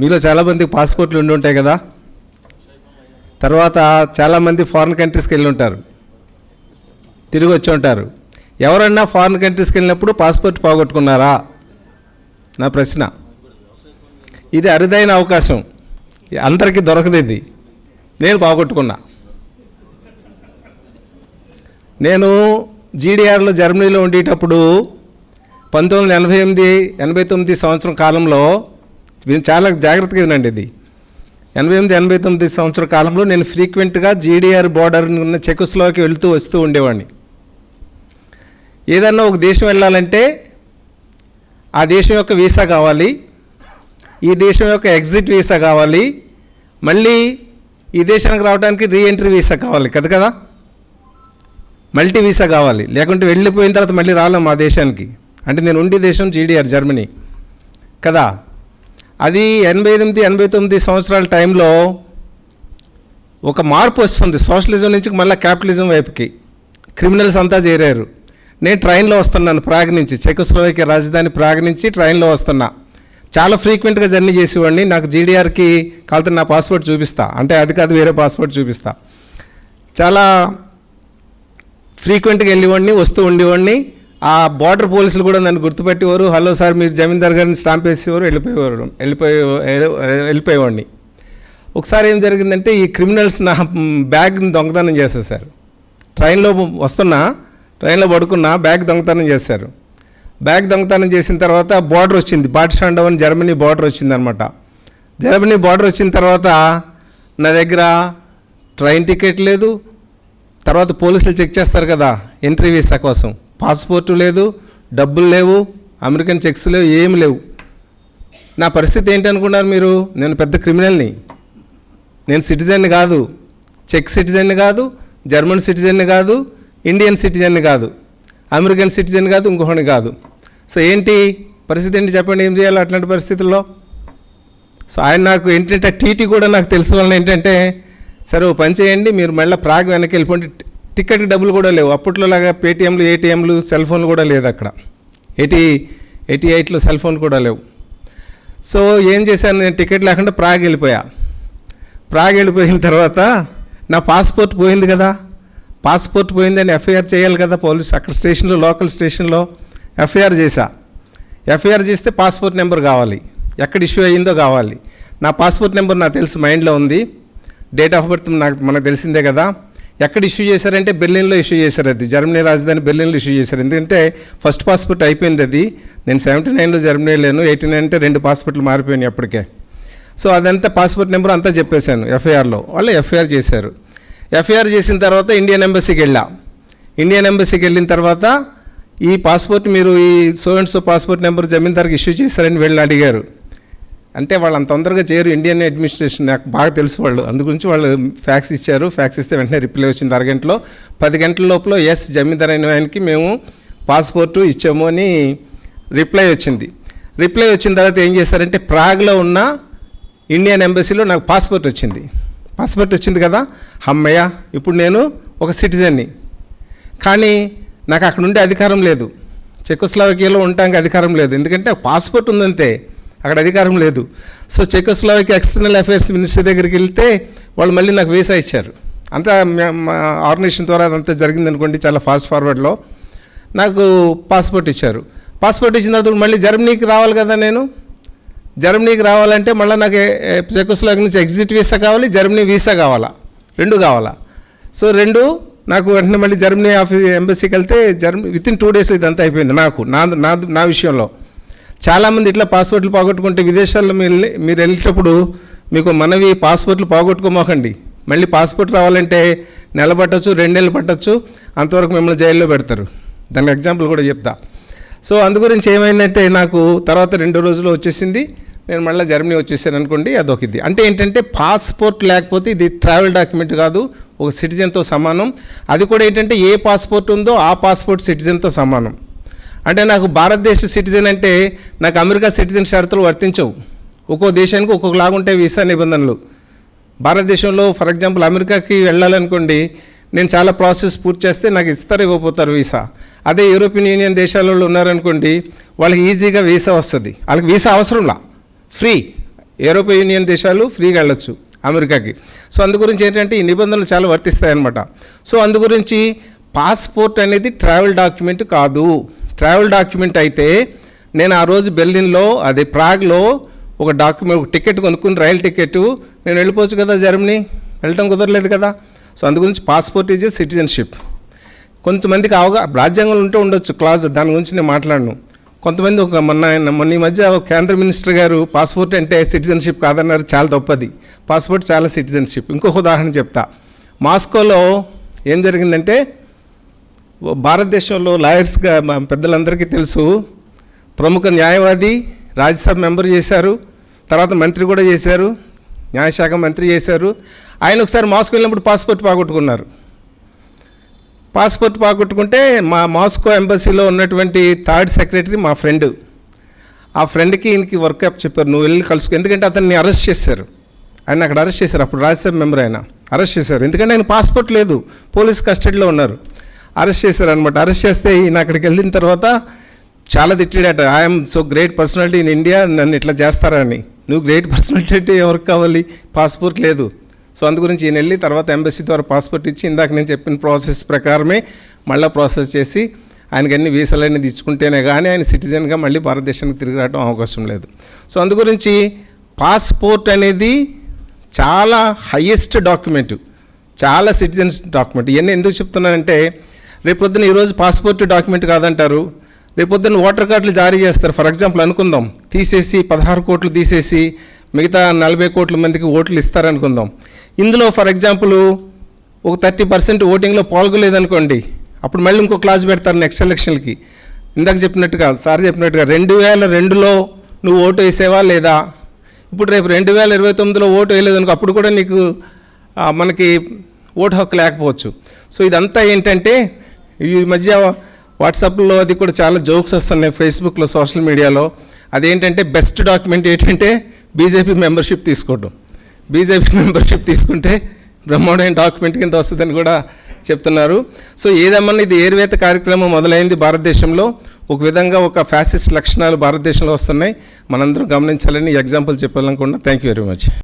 మీలో చాలామందికి పాస్పోర్ట్లు ఉండి ఉంటాయి కదా. తర్వాత చాలామంది ఫారిన్ కంట్రీస్కి వెళ్ళి ఉంటారు, తిరిగి వచ్చి ఉంటారు. ఎవరన్నా ఫారిన్ కంట్రీస్కి వెళ్ళినప్పుడు పాస్పోర్ట్ పోగొట్టుకున్నారా? నా ప్రశ్న. ఇది అరుదైన అవకాశం, అందరికీ దొరకదు ఇది. నేను పోగొట్టుకున్నా. నేను జీడీఆర్లో జర్మనీలో ఉండేటప్పుడు 1988-89 సంవత్సరం కాలంలో, చాలా జాగ్రత్తగా వినండి, ఇది 88-89 సంవత్సరం కాలంలో నేను ఫ్రీక్వెంట్గా జీడీఆర్ బోర్డర్ ఉన్న చెకోస్లోవాకియా వెళ్తూ వస్తూ ఉండేవాడిని. ఏదన్నా ఒక దేశం వెళ్ళాలంటే ఆ దేశం యొక్క వీసా కావాలి, ఈ దేశం యొక్క ఎగ్జిట్ వీసా కావాలి, మళ్ళీ ఈ దేశానికి రావడానికి రీఎంట్రీ వీసా కావాలి కదా. మల్టీ వీసా కావాలి, లేకుంటే వెళ్ళిపోయిన తర్వాత మళ్ళీ రాలేం ఆ దేశానికి. అంటే నేను ఉండే దేశం జీడీఆర్ జర్మనీ కదా. అది 88-89 సంవత్సరాల టైంలో ఒక మార్పు వస్తుంది. సోషలిజం నుంచి మళ్ళీ క్యాపిటలిజం వైపుకి క్రిమినల్స్ అంతా చేరారు. నేను ట్రైన్లో వస్తున్నాను ప్రాగ్ నుంచి, చెకోస్లోవాకియా రాజధాని ప్రాగ్ నుంచి ట్రైన్లో వస్తున్నా. చాలా ఫ్రీక్వెంట్గా జర్నీ చేసేవాడిని. నాకు జీడీఆర్కి కాలితే నా పాస్పోర్ట్ చూపిస్తా, అంటే అది కాదు వేరే పాస్పోర్ట్ చూపిస్తా. చాలా ఫ్రీక్వెంట్గా వెళ్ళేవాడిని, వస్తూ ఉండేవాడిని. ఆ బార్డర్ పోలీసులు కూడా నన్ను గుర్తుపెట్టేవారు. హలో సార్ మీరు జమీందార్ గారిని స్టాంప్ వేసేవారు, వెళ్ళిపోయేవాడిని. ఒకసారి ఏం జరిగిందంటే ఈ క్రిమినల్స్ నా బ్యాగ్ని దొంగతనం చేసేసారు. ట్రైన్లో వస్తున్నా, ట్రైన్లో పడుకున్నా, బ్యాగ్ దొంగతనం చేశారు. బ్యాగ్ దొంగతనం చేసిన తర్వాత బార్డర్ వచ్చింది, బాడ్స్టాండవ్ అని జర్మనీ బార్డర్ వచ్చిందనమాట. జర్మనీ బార్డర్ వచ్చిన తర్వాత నా దగ్గర ట్రైన్ టికెట్ లేదు. తర్వాత పోలీసులు చెక్ చేస్తారు కదా ఎంట్రీ వీసా కోసం. పాస్పోర్టు లేదు, డబ్బులు లేవు, అమెరికన్ చెక్స్ లేవు, ఏమి లేవు. నా పరిస్థితి ఏంటి అనుకున్నారు మీరు? నేను పెద్ద క్రిమినల్ని. నేను సిటిజన్ని కాదు, చెక్ సిటిజన్ని కాదు, జర్మన్ సిటిజన్ని కాదు, ఇండియన్ సిటిజన్ని కాదు, అమెరికన్ సిటిజన్ కాదు, ఇంకొకటి కాదు. సో ఏంటి పరిస్థితి ఏంటి చెప్పండి, ఏం చేయాలి అట్లాంటి పరిస్థితుల్లో? సో ఆయన నాకు ఏంటంటే టీటీ కూడా నాకు తెలిసిన వలన ఏంటంటే, సరే ఓ పని చేయండి, మీరు మళ్ళీ ప్రాగ్ వెనక్కి వెళ్ళిపోండి. టికెట్కి డబ్బులు కూడా లేవు. అప్పట్లో లాగా పేటీఎంలు, ఏటీఎంలు, సెల్ ఫోన్లు కూడా లేదు అక్కడ. 88లో సెల్ ఫోన్ కూడా లేవు. సో ఏం చేశాను, నేను టికెట్ లేకుండా ప్రాగ్ వెళ్ళిపోయా. ప్రాగ్ వెళ్ళిపోయిన తర్వాత నా పాస్పోర్ట్ పోయింది కదా. పాస్పోర్ట్ పోయిందని ఎఫ్ఐఆర్ చేయాలి కదా పోలీస్, అక్కడ స్టేషన్లో, లోకల్ స్టేషన్లో ఎఫ్ఐఆర్ చేశా. ఎఫ్ఐఆర్ చేస్తే పాస్పోర్ట్ నెంబర్ కావాలి, ఎక్కడ ఇష్యూ అయ్యిందో కావాలి. నా పాస్పోర్ట్ నెంబర్ నాకు తెలుసు, మైండ్లో ఉంది. డేట్ ఆఫ్ బర్త్ మనకు తెలిసిందే కదా. ఎక్కడ ఇష్యూ చేశారంటే బెర్లిన్లో ఇష్యూ చేశారు. అది జర్మనీ రాజధాని బెర్లిన్లో ఇష్యూ చేశారు. ఎందుకంటే ఫస్ట్ పాస్పోర్ట్ అయిపోయింది అది. నేను 79లో జర్మనీ లేను, 89 అంటే 2 పాస్పోర్ట్లు మారిపోయినాయి అప్పటికే. సో అదంతా పాస్పోర్ట్ నెంబర్ అంతా చెప్పేశాను ఎఫ్ఐఆర్లో. వాళ్ళు ఎఫ్ఐఆర్ చేశారు. ఎఫ్ఐఆర్ చేసిన తర్వాత ఇండియన్ ఎంబసీకి వెళ్ళా. ఇండియన్ ఎంబసీకి వెళ్ళిన తర్వాత ఈ పాస్పోర్ట్ మీరు ఈ సో పాస్పోర్ట్ నెంబర్ జమీందార్కి ఇష్యూ చేశారని వెళ్ళి అడిగారు. అంటే వాళ్ళు అంత తొందరగా చేయరు, ఇండియన్ అడ్మినిస్ట్రేషన్, నాకు బాగా తెలుసు వాళ్ళు. అందుగురించి వాళ్ళు ఫ్యాక్స్ ఇచ్చారు. ఫ్యాక్స్ ఇస్తే వెంటనే రిప్లై వచ్చింది అరగంటలో. 10 గంటల లోపల ఎస్ జమీందార్ అయిన ఆయనకి మేము పాస్పోర్టు ఇచ్చాము అని రిప్లై వచ్చింది. రిప్లై వచ్చిన తర్వాత ఏం చేశారంటే ప్రాగ్లో ఉన్న ఇండియన్ ఎంబసీలో నాకు పాస్పోర్ట్ వచ్చింది. పాస్పోర్ట్ వచ్చింది కదా, అమ్మయ్య ఇప్పుడు నేను ఒక సిటిజన్ని. కానీ నాకు అక్కడ ఉండే అధికారం లేదు, చెకోస్లోవాకియాలో ఉండటానికి అధికారం లేదు. ఎందుకంటే పాస్పోర్ట్ ఉందంతే, అక్కడ అధికారం లేదు. సో చెకోస్లోవాకియా ఎక్స్టర్నల్ అఫైర్స్ మినిస్ట్రీ దగ్గరికి వెళ్తే వాళ్ళు మళ్ళీ నాకు వీసా ఇచ్చారు. అంతా ఆర్గనైజేషన్ ద్వారా అదంతా జరిగిందనుకోండి, చాలా ఫాస్ట్ ఫార్వర్డ్లో నాకు పాస్పోర్ట్ ఇచ్చారు. పాస్పోర్ట్ ఇచ్చిన తర్వాత మళ్ళీ జర్మనీకి రావాలి కదా. నేను జర్మనీకి రావాలంటే మళ్ళీ నాకు చెకోస్లోవాకియా నుంచి ఎగ్జిట్ వీసా కావాలి, జర్మనీ వీసా కావాలా, 2 కావాలా. సో 2 నాకు వెంటనే మళ్ళీ జర్మనీ ఎంబసీకి వెళ్తే వితిన్ 2 డేస్లో ఇదంతా అయిపోయింది. నా విషయంలో చాలామంది ఇట్లా పాస్పోర్ట్లు పోగొట్టుకుంటే విదేశాల్లో మీరు వెళ్ళేటప్పుడు మీకు మనవి పాస్పోర్ట్లు పోగొట్టుకోమోకండి. మళ్ళీ పాస్పోర్ట్ రావాలంటే నెల పట్టచ్చు, 2 నెలలు పట్టచ్చు, అంతవరకు మిమ్మల్ని జైల్లో పెడతారు. దానికి ఎగ్జాంపుల్ కూడా చెప్తా. సో అందుగురించి ఏమైందంటే నాకు తర్వాత 2 రోజులు వచ్చేసింది. నేను మళ్ళీ జర్మనీ వచ్చేసాను అనుకోండి, అదొక ఇది. అంటే ఏంటంటే పాస్పోర్ట్ లేకపోతే ఇది ట్రావెల్ డాక్యుమెంట్ కాదు, ఒక సిటిజన్తో సమానం. అది కూడా ఏంటంటే ఏ పాస్పోర్ట్ ఉందో ఆ పాస్పోర్ట్ సిటిజన్తో సమానం. అంటే నాకు భారతదేశ సిటిజన్ అంటే నాకు అమెరికా సిటిజన్ షరతులు వర్తించవు. ఒక్కో దేశానికి ఒక్కొక్కలాగా ఉంటాయి వీసా నిబంధనలు. భారతదేశంలో ఫర్ ఎగ్జాంపుల్ అమెరికాకి వెళ్ళాలనుకోండి, నేను చాలా ప్రాసెస్ పూర్తి చేస్తే నాకు ఇవ్వకపోతారు వీసా. అదే యూరోపియన్ యూనియన్ దేశాలలో ఉన్నారనుకోండి, వాళ్ళకి ఈజీగా వీసా వస్తుంది. వాళ్ళకి వీసా అవసరంలా, ఫ్రీ. యూరోపియన్ యూనియన్ దేశాలు ఫ్రీగా వెళ్ళొచ్చు అమెరికాకి. సో అందు గురించి ఏంటంటే ఈ నిబంధనలు చాలా వర్తిస్తాయన్నమాట. సో అందు గురించి పాస్పోర్ట్ అనేది ట్రావెల్ డాక్యుమెంట్ కాదు. ట్రావెల్ డాక్యుమెంట్ అయితే నేను ఆ రోజు బెర్లిన్లో అదే ప్రాగ్లో ఒక టికెట్ కొనుక్కుని రైలు టికెట్ నేను వెళ్ళిపోవచ్చు కదా జర్మనీ, వెళ్ళటం కుదరలేదు కదా. సో అందు గురించి పాస్పోర్ట్ ఈజ్ ఏ సిటిజన్షిప్. కొంతమందికి రాజ్యాంగంలో ఉంటే ఉండొచ్చు క్లాజ్, దాని గురించి నేను మాట్లాడను. కొంతమంది మొన్న ఈ మధ్య కేంద్ర మినిస్టర్ గారు పాస్పోర్ట్ అంటే సిటిజన్షిప్ కాదన్నారు. చాలా తప్పది. పాస్పోర్ట్ చాలా సిటిజన్షిప్. ఇంకొక ఉదాహరణ చెప్తా. మాస్కోలో ఏం జరిగిందంటే భారతదేశంలో లాయర్స్గా మా పెద్దలందరికీ తెలుసు, ప్రముఖ న్యాయవాది, రాజ్యసభ మెంబర్ చేశారు, తర్వాత మంత్రి కూడా చేశారు, న్యాయశాఖ మంత్రి చేశారు. ఆయన ఒకసారి మాస్కో వెళ్ళినప్పుడు పాస్పోర్ట్ పోగొట్టుకున్నారు. పాస్పోర్ట్ పోగొట్టుకుంటే మా మాస్కో ఎంబసీలో ఉన్నటువంటి థర్డ్ సెక్రటరీ మా ఫ్రెండ్, ఆ ఫ్రెండ్కి ఈయనకి వర్కప్ చెప్పారు, నువ్వు వెళ్ళి కలుసుకో. ఎందుకంటే అతన్ని అరెస్ట్ చేశారు. ఆయన అక్కడ అరెస్ట్ చేశారు. అప్పుడు రాజ్యసభ మెంబర్ ఆయన అరెస్ట్ చేశారు. ఎందుకంటే ఆయన పాస్పోర్ట్ లేదు, పోలీస్ కస్టడీలో ఉన్నారు. అరెస్ట్ చేశారు అనమాట. అరెస్ట్ చేస్తే ఈయన అక్కడికి వెళ్ళిన తర్వాత చాలా తిట్టాడట. I'm so great personality in India, నన్ను ఇట్లా చేస్తారని. నువ్వు గ్రేట్ పర్సనాలిటీ అంటే ఎవరికి కావాలి, పాస్పోర్ట్ లేదు. సో అందు గురించి ఈయన వెళ్ళి తర్వాత ఎంబసీ ద్వారా పాస్పోర్ట్ ఇచ్చి ఇందాక నేను చెప్పిన ప్రాసెస్ ప్రకారమే మళ్ళీ ప్రాసెస్ చేసి ఆయనకి అన్ని వీసాలన్నీ తెచ్చుకుంటేనే కానీ ఆయన సిటిజన్గా మళ్ళీ భారతదేశానికి తిరిగి రావడం అవకాశం లేదు. సో అందు గురించి పాస్పోర్ట్ అనేది చాలా హయ్యెస్ట్ డాక్యుమెంట్, చాలా సిటిజన్స్ డాక్యుమెంట్. ఇవన్నీ ఎందుకు చెప్తున్నానంటే రేపొద్దున ఈరోజు పాస్పోర్ట్ డాక్యుమెంట్ కాదంటారు, రేపొద్దున ఓటర్ కార్డులు జారీ చేస్తారు. ఫర్ ఎగ్జాంపుల్ అనుకుందాం, తీసేసి 16 కోట్లు తీసేసి మిగతా 40 కోట్ల మందికి ఓట్లు ఇస్తారనుకుందాం. ఇందులో ఫర్ ఎగ్జాంపుల్ ఒక 30% ఓటింగ్లో పాల్గొలేదనుకోండి, అప్పుడు మళ్ళీ ఇంకో క్లాస్ పెడతారు నెక్స్ట్ ఎలక్షన్కి. ఇందాక చెప్పినట్టుగా సార్ చెప్పినట్టుగా 2002లో నువ్వు ఓటు వేసేవా లేదా, ఇప్పుడు రేపు 2029లో ఓటు వేయలేదనుకో, అప్పుడు కూడా నీకు మనకి ఓటు హక్కు లేకపోవచ్చు. సో ఇదంతా ఏంటంటే ఈ మధ్య వాట్సాప్లో అది కూడా చాలా జోక్స్ వస్తున్నాయి, ఫేస్బుక్లో, సోషల్ మీడియాలో. అదేంటంటే బెస్ట్ డాక్యుమెంట్ ఏంటంటే బీజేపీ మెంబర్షిప్ తీసుకోవడం. బీజేపీ మెంబర్షిప్ తీసుకుంటే బ్రహ్మాండమైన డాక్యుమెంట్ కింద వస్తుందని కూడా చెప్తున్నారు. సో ఏదమ్మన్నా ఇది ఏరువేత కార్యక్రమం మొదలైంది భారతదేశంలో. ఒక విధంగా ఒక ఫ్యాసిస్ట్ లక్షణాలు భారతదేశంలో వస్తున్నాయి, మనందరం గమనించాలని ఎగ్జాంపుల్ చెప్పాలనుకున్నా. Thank you very much.